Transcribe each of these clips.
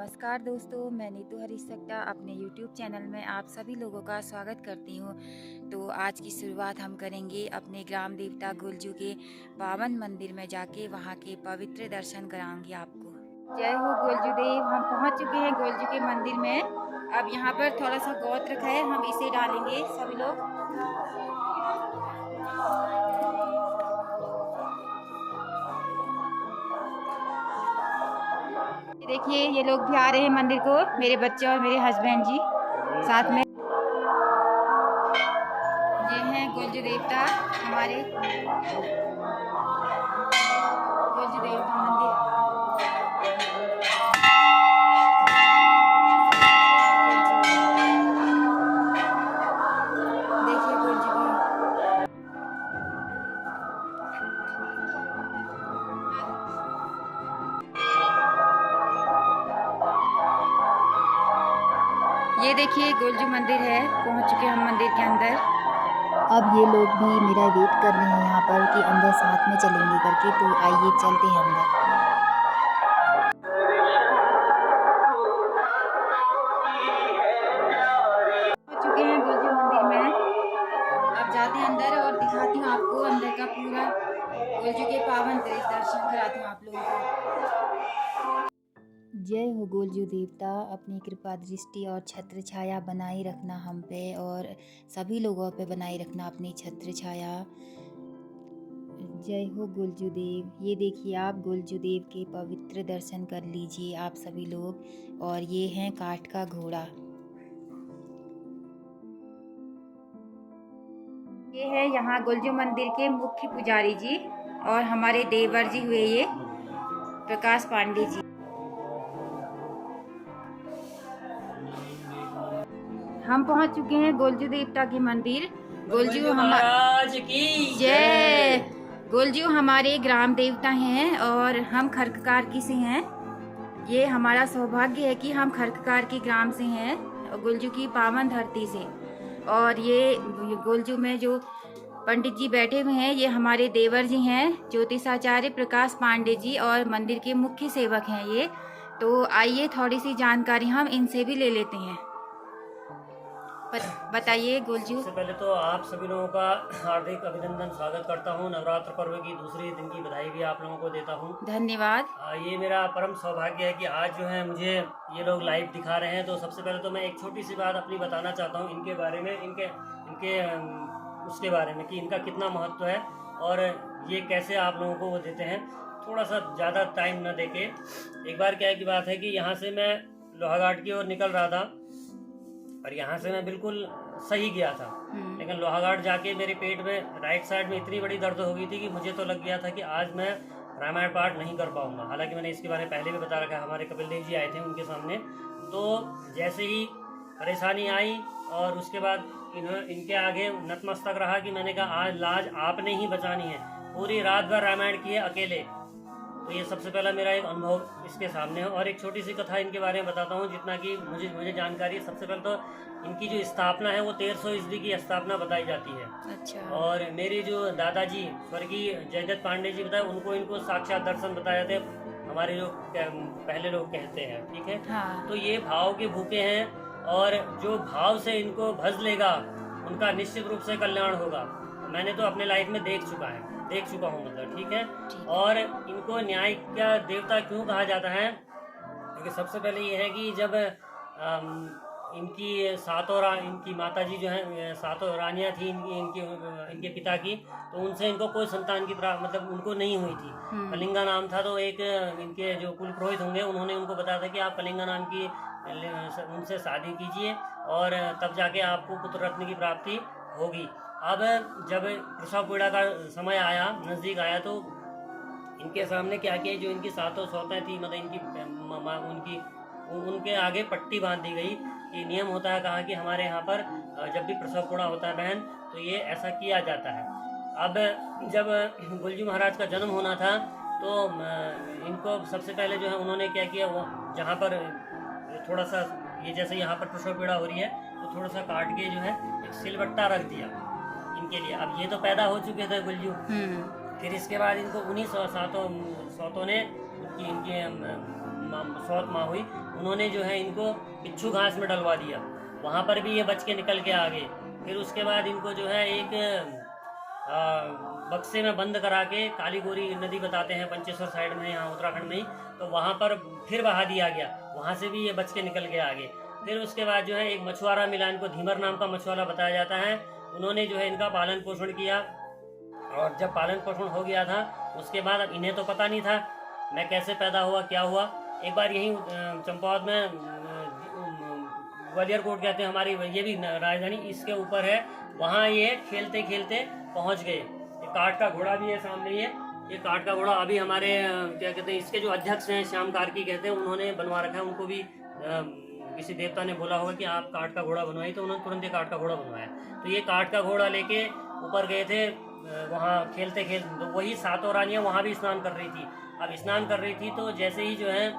नमस्कार दोस्तों, मैं नीतू हरीशक्ता अपने YouTube चैनल में आप सभी लोगों का स्वागत करती हूँ। तो आज की शुरुआत हम करेंगे अपने ग्राम देवता गोलजू के पावन मंदिर में जाके वहाँ के पवित्र दर्शन कराऊंगी आपको। जय हो गोलजू देव। हम पहुँच चुके हैं गोलजू के मंदिर में। अब यहाँ पर थोड़ा सा गोत्र रखा है, हम इसे डालेंगे सभी लोग। देखिए ये लोग भी आ रहे हैं मंदिर को, मेरे बच्चे और मेरे हस्बैंड जी साथ में। ये हैं गोलजू देवता हमारे, गोलजू देवता मंदिर। देखिए गोलजू की ये देखिए गोलजू मंदिर है। पहुंच चुके हम मंदिर के अंदर। अब ये लोग भी मेरा वेट कर रहे हैं यहाँ पर कि अंदर साथ में चलेंगे करके, तो आइए चलते हैं अंदर। पहुंच चुके हैं गोलजू मंदिर में। अब जाते हैं अंदर और दिखाती हूँ आपको अंदर का पूरा गोलजू के पावन दर्शन कराती हूँ आप लोगों को। जय हो गोलजू देवता, अपनी कृपा दृष्टि और छत्र छाया बनाए रखना हम पे और सभी लोगों पे बनाए रखना अपनी छत्र छाया। जय हो गोलजू देव। ये देखिए आप गोलजू देव के पवित्र दर्शन कर लीजिए आप सभी लोग। और ये है काठ का घोड़ा। ये है यहाँ गोलजू मंदिर के मुख्य पुजारी जी और हमारे देवर जी हुए ये प्रकाश पांडे जी। हम पहुंच चुके हैं गोलजू देवता के मंदिर। गोलजू महाराज की जय। गोलजू हमारे ग्राम देवता हैं और हम खरककार से हैं। ये हमारा सौभाग्य है कि हम खरककार के ग्राम से हैं, गोलजू की पावन धरती से। और ये गोलजू में जो पंडित जी बैठे हुए हैं ये हमारे देवर जी हैं, ज्योतिषाचार्य प्रकाश पांडे जी, और मंदिर के मुख्य सेवक हैं ये। तो आइए थोड़ी सी जानकारी हम इनसे भी ले लेते हैं। बताइए गोलजू। सबसे पहले तो आप सभी लोगों का हार्दिक अभिनंदन स्वागत करता हूं। नवरात्र पर्व की दूसरे दिन की बधाई भी आप लोगों को देता हूं। धन्यवाद। ये मेरा परम सौभाग्य है कि आज जो है मुझे ये लोग लाइव दिखा रहे हैं। तो सबसे पहले तो मैं एक छोटी सी बात अपनी बताना चाहता हूँ इनके बारे में, इनके उसके बारे में कि इनका कितना महत्व है और ये कैसे आप लोगों को वो देते हैं। थोड़ा सा ज़्यादा टाइम न देके एक बार क्या की बात है कि यहाँ से मैं लोहाघाट की ओर निकल रहा था और यहाँ से मैं बिल्कुल सही गया था, लेकिन लोहाघाट जाके मेरे पेट में राइट साइड में इतनी बड़ी दर्द हो गई थी कि मुझे तो लग गया था कि आज मैं रामायण पाठ नहीं कर पाऊंगा। हालांकि मैंने इसके बारे में पहले भी बता रखा है, हमारे कपिल देव जी आए थे उनके सामने। तो जैसे ही परेशानी आई और उसके बाद इनके आगे नतमस्तक रहा कि मैंने कहा आज लाज आपने ही बचानी है। पूरी रात भर रामायण की है अकेले। तो ये सबसे पहला मेरा एक अनुभव इसके सामने है। और एक छोटी सी कथा इनके बारे में बताता हूँ जितना कि मुझे जानकारी है। सबसे पहले तो इनकी जो स्थापना है वो 1300 ईस्वी की स्थापना बताई जाती है। अच्छा। और मेरे जो दादाजी स्वर्गीय जयदत्त पांडे जी बताए, इनको साक्षात दर्शन बताए थे, हमारे जो पहले लोग कहते हैं, ठीक है। हाँ। तो ये भाव के भूखे हैं और जो भाव से इनको भज लेगा उनका निश्चित रूप से कल्याण होगा। मैंने तो अपने लाइफ में देख चुका हूँ, मतलब ठीक है। और इनको न्याय का देवता क्यों कहा जाता है, क्योंकि सबसे पहले ये है कि जब इनकी इनकी माता जी जो है सातों रानियाँ थी इनके पिता की, तो उनसे इनको कोई संतान की प्राप्त मतलब उनको नहीं हुई थी। कलिंगा नाम था। तो एक इनके जो कुल पुरोहित होंगे उन्होंने उनको बताया था कि आप कलिंगा नाम की उनसे शादी कीजिए और तब जाके आपको पुत्र रत्न की प्राप्ति होगी। अब जब प्रसव पीड़ा का समय आया, नज़दीक आया, तो इनके सामने क्या किया, जो इनकी सातों सौतें थी, मतलब उनके आगे पट्टी बांध दी गई कि नियम होता है, कहा कि हमारे यहाँ पर जब भी प्रसव पीड़ा होता है बहन, तो ये ऐसा किया जाता है। अब जब गोलजू महाराज का जन्म होना था तो इनको सबसे पहले जो है उन्होंने क्या किया, वो जहाँ पर थोड़ा सा ये जैसे यहाँ पर प्रसव पीड़ा हो रही है तो थोड़ा सा काट के जो है एक सिलबट्टा रख दिया इनके लिए। अब ये तो पैदा हो चुके थे गुल्जू। फिर इसके बाद इनको उन्हीं सौतों ने इनके सौत माँ हुई, उन्होंने जो है इनको बिच्छू घास में डलवा दिया। वहाँ पर भी ये बच के निकल के आ गए। फिर उसके बाद इनको जो है एक बक्से में बंद करा के, काली गोरी नदी बताते हैं पंचेश्वर साइड में, यहाँ उत्तराखंड में ही, तो वहाँ पर फिर बहा दिया गया। वहाँ से भी ये बच के निकल के आ गए। फिर उसके बाद जो है एक मछुआरा मिला, इनको धीमर नाम का मछुआरा बताया जाता है। उन्होंने जो है इनका पालन पोषण किया, और जब पालन पोषण हो गया था उसके बाद अब इन्हें तो पता नहीं था मैं कैसे पैदा हुआ, क्या हुआ। एक बार यहीं चंपावत में ग्वालियर कोट कहते हैं हमारी, ये भी राजधानी इसके ऊपर है, वहाँ ये खेलते खेलते पहुँच गए। ये काठ का घोड़ा भी है सामने, ये काठ का घोड़ा अभी हमारे क्या कहते हैं, इसके जो अध्यक्ष हैं श्याम कार्की कहते हैं, उन्होंने बनवा रखा है। उनको भी किसी देवता ने बोला होगा कि आप काठ का घोड़ा बनवाइए, तो उन्होंने तुरंत ये काठ का घोड़ा बनवाया। तो ये काठ का घोड़ा लेके ऊपर गए थे, वहाँ खेलते खेलते, तो वही सातों रानियाँ वहाँ भी स्नान कर रही थी। अब स्नान कर रही थी तो जैसे ही जो है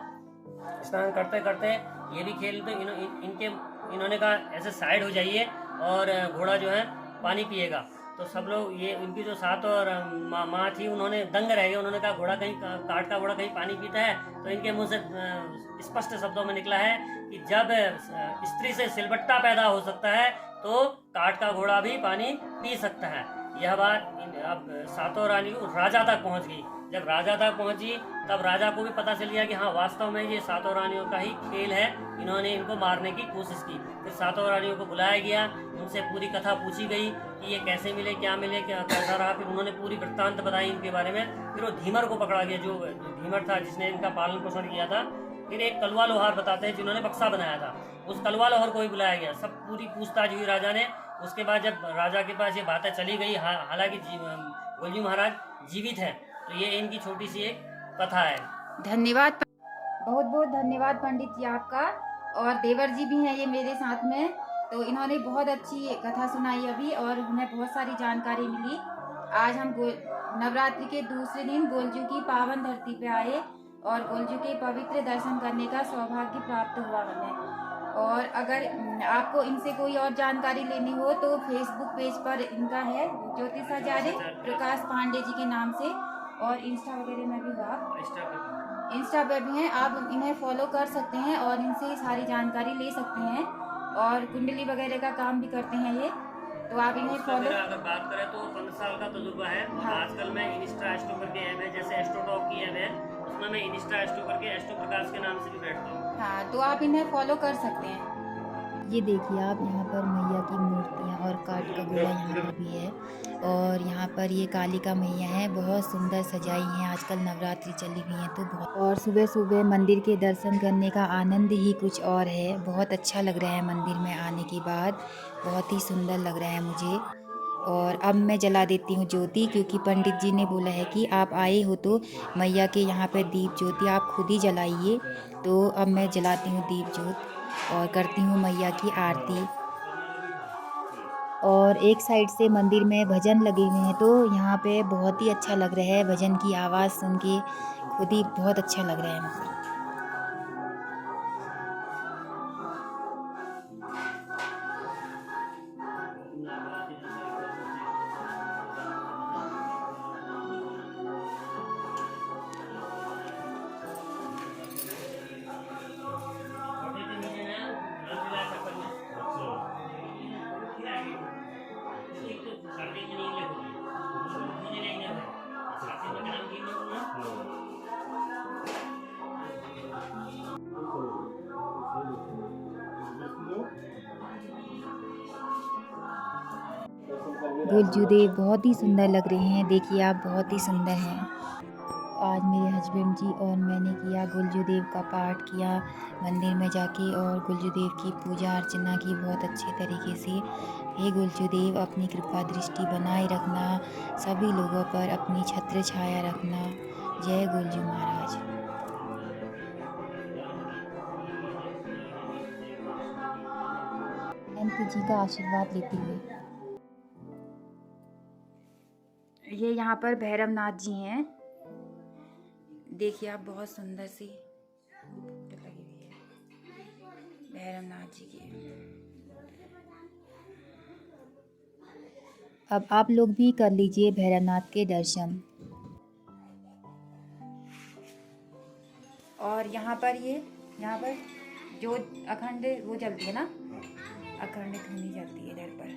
स्नान करते करते ये भी खेलते, इन्होंने कहा ऐसे साइड हो जाइए और घोड़ा जो है पानी पिएगा। तो सब लोग, ये इनकी जो सात और माँ थी, उन्होंने दंग रह गए। उन्होंने कहा घोड़ा कहीं, काठ का घोड़ा कहीं पानी पीता है? तो इनके मुंह से स्पष्ट शब्दों में निकला है कि जब स्त्री से सिलबट्टा पैदा हो सकता है तो काठ का घोड़ा भी पानी पी सकता है। यह बात अब सातों रानी राजा तक पहुंच गई। जब राजा तक पहुंची तब राजा को भी पता चल गया कि हाँ, वास्तव में ये सातों रानियों का ही खेल है, इन्होंने इनको मारने की कोशिश की। फिर सातों रानियों को बुलाया गया, उनसे पूरी कथा पूछी गई कि ये कैसे मिले, क्या मिले, क्या कैसा रहा। फिर उन्होंने पूरी वृत्तांत बताई इनके बारे में। फिर वो धीमर को पकड़ा गया, जो धीमर था जिसने इनका पालन पोषण किया था। फिर एक कलवा लोहार बताते हैं जिन्होंने बक्सा बनाया था, उस कलवा लोहार को भी बुलाया गया। सब पूरी पूछताछ हुई राजा ने। उसके बाद जब राजा के पास ये बातें चली गई, हालांकि गोलजी महाराज जीवित हैं, तो ये इनकी छोटी सी एक कथा है। धन्यवाद, बहुत बहुत धन्यवाद पंडित जी आपका। और देवर जी भी हैं ये मेरे साथ में, तो इन्होंने बहुत अच्छी कथा सुनाई अभी, और हमें बहुत सारी जानकारी मिली। आज हम नवरात्रि के दूसरे दिन गोलजू की पावन धरती पे आए और गोलजू के पवित्र दर्शन करने का सौभाग्य प्राप्त हुआ हमें। और अगर आपको इनसे कोई और जानकारी लेनी हो तो फेसबुक पेज पर इनका है, ज्योतिष हजारे प्रकाश पांडे जी के नाम से, और इंस्टा वगैरह में भी आप इंस्टा पे भी हैं, आप इन्हें फॉलो कर सकते हैं और इनसे सारी जानकारी ले सकते हैं। और कुंडली वगैरह का काम भी करते हैं ये, तो आप इन्हें फॉलो। अगर बात करें तो 15 साल का तजुर्बा है। हाँ। आजकल मैं इंस्टा एस्ट्रो करके ऐप है, जैसे एस्ट्रोटॉक की ऐप है, उसमें मैं इंस्टा एस्ट्रो करके एस्ट्रो प्रकाश के नाम से भी बैठता हूँ। हाँ, तो आप इन्हें फॉलो कर सकते हैं। ये देखिए आप, यहाँ पर मैया की मूर्तियाँ और काठ का घोड़ा यहाँ पर भी है। और यहाँ पर ये कालिका मैया है, बहुत सुंदर सजाई हैं। आजकल नवरात्रि चली हुई हैं तो बहुत, और सुबह सुबह मंदिर के दर्शन करने का आनंद ही कुछ और है। बहुत अच्छा लग रहा है मंदिर में आने के बाद, बहुत ही सुंदर लग रहा है मुझे। और अब मैं जला देती हूँ ज्योति, क्योंकि पंडित जी ने बोला है कि आप आए हो तो मैया के यहाँ पर दीप ज्योति आप खुद ही जलाइए। तो अब मैं जलाती हूँ दीप ज्योत और करती हूँ मैया की आरती। और एक साइड से मंदिर में भजन लगे हुए हैं, तो यहाँ पे बहुत ही अच्छा लग रहा है। भजन की आवाज़ सुन के खुद ही बहुत अच्छा लग रहा है मुझे। गोलजू देव बहुत ही सुंदर लग रहे हैं। देखिए आप, बहुत ही सुंदर हैं। आज मेरे हस्बैंड जी और मैंने किया गोलजू देव का पाठ किया मंदिर में जाके, और गोलजू देव की पूजा अर्चना की बहुत अच्छे तरीके से। हे गोलजू देव, अपनी कृपा दृष्टि बनाए रखना, सभी लोगों पर अपनी छत्र छाया रखना। जय गोलजू महाराज। एमपी जी का आशीर्वाद लेते हुए। ये यहाँ पर भैरवनाथ जी हैं, देखिए आप, बहुत सुंदर सी फोटो लगी हुई है भैरवनाथ जी की। अब आप लोग भी कर लीजिए भैरवनाथ के दर्शन। और और यहाँ पर जो अखंड वो जलती है ना, अखंड धुनी जलती है इधर पर।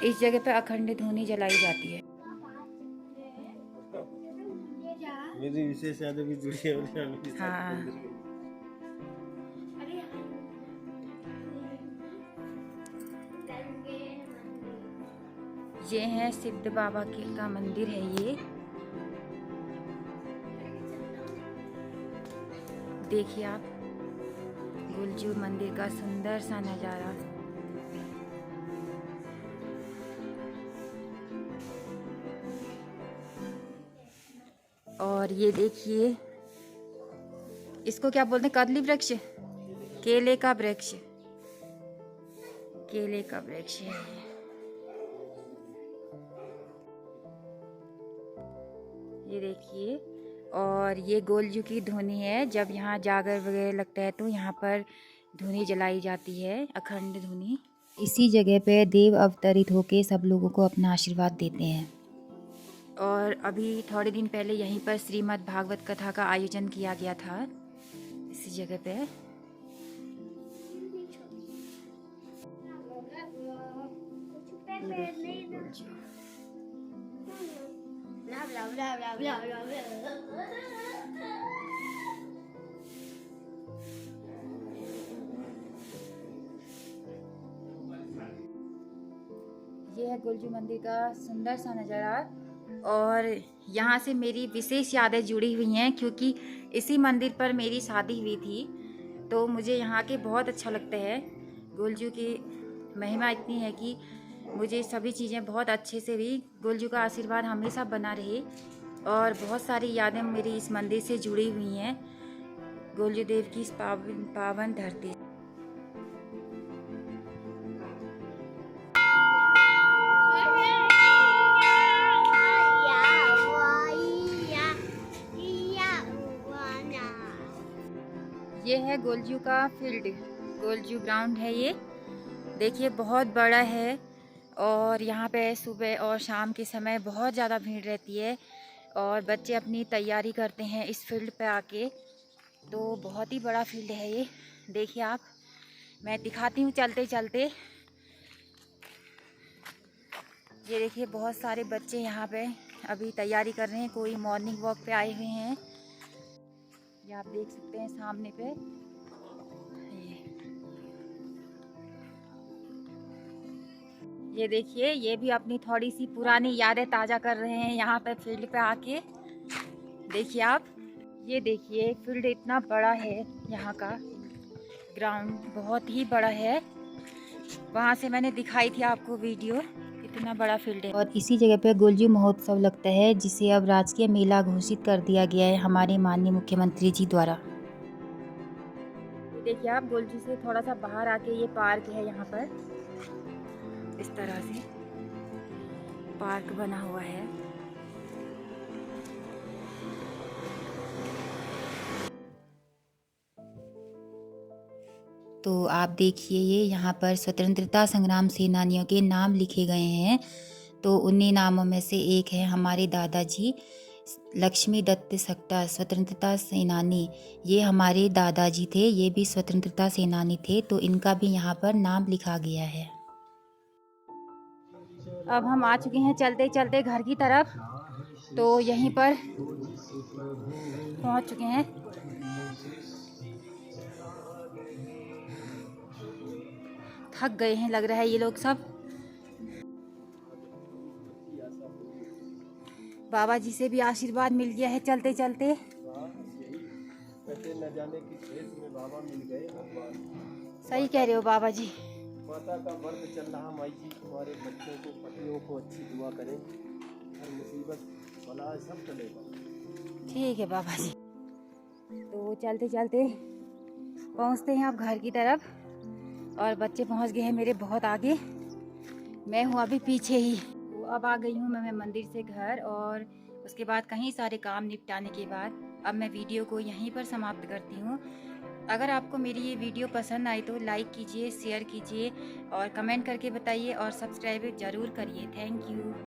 इस जगह पे अखंड धुनी जलाई जाती है। मेरी विशेष यादें भी जुड़ी है मेरे साथ हाँ। मंदिर में। ये है सिद्ध बाबा का मंदिर है ये। देखिए आप गुलजू मंदिर का सुंदर सा नज़ारा। और ये देखिए, इसको क्या बोलते हैं, कदली वृक्ष, केले का वृक्ष, केले का वृक्ष है ये देखिए। और ये गोलजू की धुनी है, जब यहाँ जागर वगैरह लगता है तो यहाँ पर धुनी जलाई जाती है, अखंड धुनी। इसी जगह पे देव अवतरित होके सब लोगों को अपना आशीर्वाद देते हैं। और अभी थोड़े दिन पहले यहीं पर श्रीमद् भागवत कथा का आयोजन किया गया था, इसी जगह पे। ये है गुलजू मंदिर का सुंदर सा नज़ारा। और यहाँ से मेरी विशेष यादें जुड़ी हुई हैं, क्योंकि इसी मंदिर पर मेरी शादी हुई थी, तो मुझे यहाँ के बहुत अच्छा लगता है। गुलजू की महिमा इतनी है कि मुझे सभी चीज़ें बहुत अच्छे से भी, गुलजू का आशीर्वाद हमेशा बना रहे। और बहुत सारी यादें मेरी इस मंदिर से जुड़ी हुई हैं, गुलजू देव की इस पावन धरती। ये है गोलजू का फील्ड, गोलजू ग्राउंड है ये। देखिए बहुत बड़ा है, और यहाँ पे सुबह और शाम के समय बहुत ज़्यादा भीड़ रहती है, और बच्चे अपनी तैयारी करते हैं इस फील्ड पे आके। तो बहुत ही बड़ा फील्ड है ये। देखिए आप, मैं दिखाती हूँ चलते चलते। ये देखिए बहुत सारे बच्चे यहाँ पे अभी तैयारी कर रहे हैं, कोई मॉर्निंग वॉक पे आए हुए हैं। ये आप देख सकते हैं सामने पे। ये देखिए, ये भी अपनी थोड़ी सी पुरानी यादें ताज़ा कर रहे हैं यहाँ पे फील्ड पे आके। देखिए आप, ये देखिए फील्ड इतना बड़ा है, यहाँ का ग्राउंड बहुत ही बड़ा है। वहाँ से मैंने दिखाई थी आपको वीडियो, इतना बड़ा फील्ड है। और इसी जगह पे गुलजू महोत्सव लगता है, जिसे अब राजकीय मेला घोषित कर दिया गया है हमारे माननीय मुख्यमंत्री जी द्वारा। देखिए आप, गुलजू से थोड़ा सा बाहर आके ये पार्क है, यहाँ पर इस तरह से पार्क बना हुआ है। तो आप देखिए, ये यहाँ पर स्वतंत्रता संग्राम सेनानियों के नाम लिखे गए हैं। तो उन्हीं नामों में से एक है हमारे दादाजी लक्ष्मी दत्त सक्टा, स्वतंत्रता सेनानी। ये हमारे दादाजी थे, ये भी स्वतंत्रता सेनानी थे, तो इनका भी यहाँ पर नाम लिखा गया है। अब हम आ चुके हैं चलते चलते घर की तरफ, तो यहीं पर पहुंच चुके हैं। थक गए हैं लग रहा है ये लोग सब। बाबा जी से भी आशीर्वाद मिल गया है चलते चलते। कहते न जाने किस देश में बाबा मिल गए भगवान। सही कह रहे हो बाबा जी। माता का व्रत चल रहा, माई जी तुम्हारे बच्चों को, पतियों को अच्छी दुआ करें, हर मुसीबत बला सब चलेगा। ठीक है बाबा जी। तो चलते चलते पहुंचते हैं अब घर की तरफ, और बच्चे पहुंच गए हैं मेरे बहुत आगे, मैं हूं अभी पीछे ही। तो अब आ गई हूं मैं मंदिर से घर, और उसके बाद कहीं सारे काम निपटाने के बाद अब मैं वीडियो को यहीं पर समाप्त करती हूं। अगर आपको मेरी ये वीडियो पसंद आई तो लाइक कीजिए, शेयर कीजिए, और कमेंट करके बताइए, और सब्सक्राइब ज़रूर करिए। Thank you.